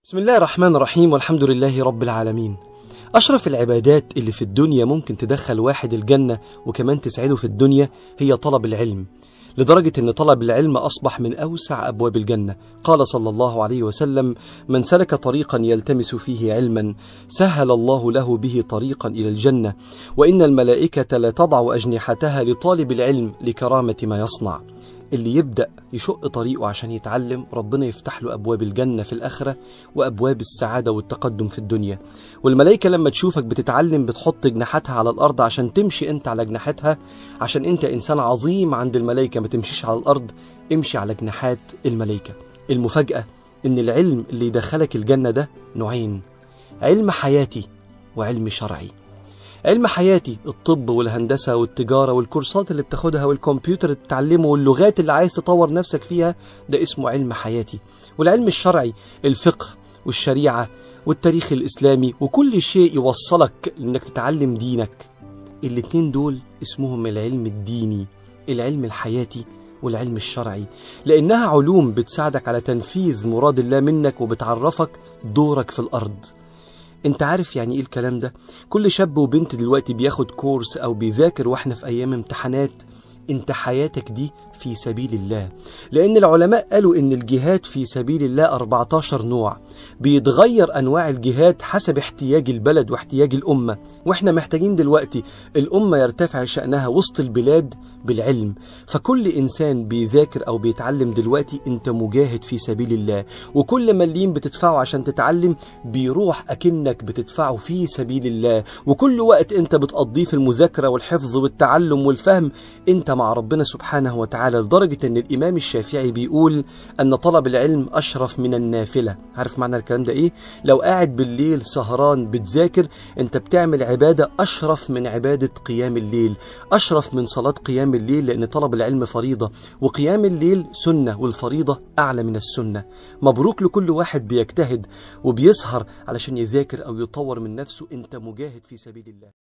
بسم الله الرحمن الرحيم، والحمد لله رب العالمين. أشرف العبادات اللي في الدنيا ممكن تدخل واحد الجنة وكمان تسعده في الدنيا هي طلب العلم، لدرجة أن طلب العلم أصبح من أوسع أبواب الجنة. قال صلى الله عليه وسلم: من سلك طريقا يلتمس فيه علما سهل الله له به طريقا إلى الجنة، وإن الملائكة لا تضع أجنحتها لطالب العلم لكرامة ما يصنع. اللي يبدأ يشق طريقه عشان يتعلم، ربنا يفتح له أبواب الجنة في الآخرة وأبواب السعادة والتقدم في الدنيا. والملائكة لما تشوفك بتتعلم بتحط جناحاتها على الأرض عشان تمشي أنت على جناحاتها، عشان أنت إنسان عظيم عند الملائكة، ما تمشيش على الأرض، امشي على جناحات الملائكة. المفاجأة إن العلم اللي يدخلك الجنة ده نوعين: علم حياتي وعلم شرعي. علم حياتي الطب والهندسة والتجارة والكورسات اللي بتاخدها والكمبيوتر اللي بتتعلمه واللغات اللي عايز تطور نفسك فيها، ده اسمه علم حياتي. والعلم الشرعي الفقه والشريعة والتاريخ الإسلامي وكل شيء يوصلك إنك تتعلم دينك. الاتنين دول اسمهم العلم الديني، العلم الحياتي والعلم الشرعي، لأنها علوم بتساعدك على تنفيذ مراد الله منك وبتعرفك دورك في الأرض. انت عارف يعني ايه الكلام ده؟ كل شاب وبنت دلوقتي بياخد كورس او بيذاكر واحنا في ايام امتحانات، انت حياتك دي في سبيل الله. لان العلماء قالوا ان الجهاد في سبيل الله 14 نوع، بيتغير انواع الجهاد حسب احتياج البلد واحتياج الامة. واحنا محتاجين دلوقتي الامة يرتفع شأنها وسط البلاد بالعلم. فكل انسان بيذاكر او بيتعلم دلوقتي انت مجاهد في سبيل الله، وكل مليم بتدفعه عشان تتعلم بيروح اكنك بتدفعه في سبيل الله. وكل وقت انت بتقضيه في المذاكرة والحفظ والتعلم والفهم انت مع ربنا سبحانه وتعالى، لدرجة ان الامام الشافعي بيقول ان طلب العلم اشرف من النافلة. عارف معنى الكلام ده ايه؟ لو قاعد بالليل سهران بتذاكر، انت بتعمل عبادة اشرف من عبادة قيام الليل، اشرف من صلاة قيام الليل، لان طلب العلم فريضة وقيام الليل سنة، والفريضة اعلى من السنة. مبروك لكل واحد بيجتهد وبيسهر علشان يذاكر او يطور من نفسه، انت مجاهد في سبيل الله.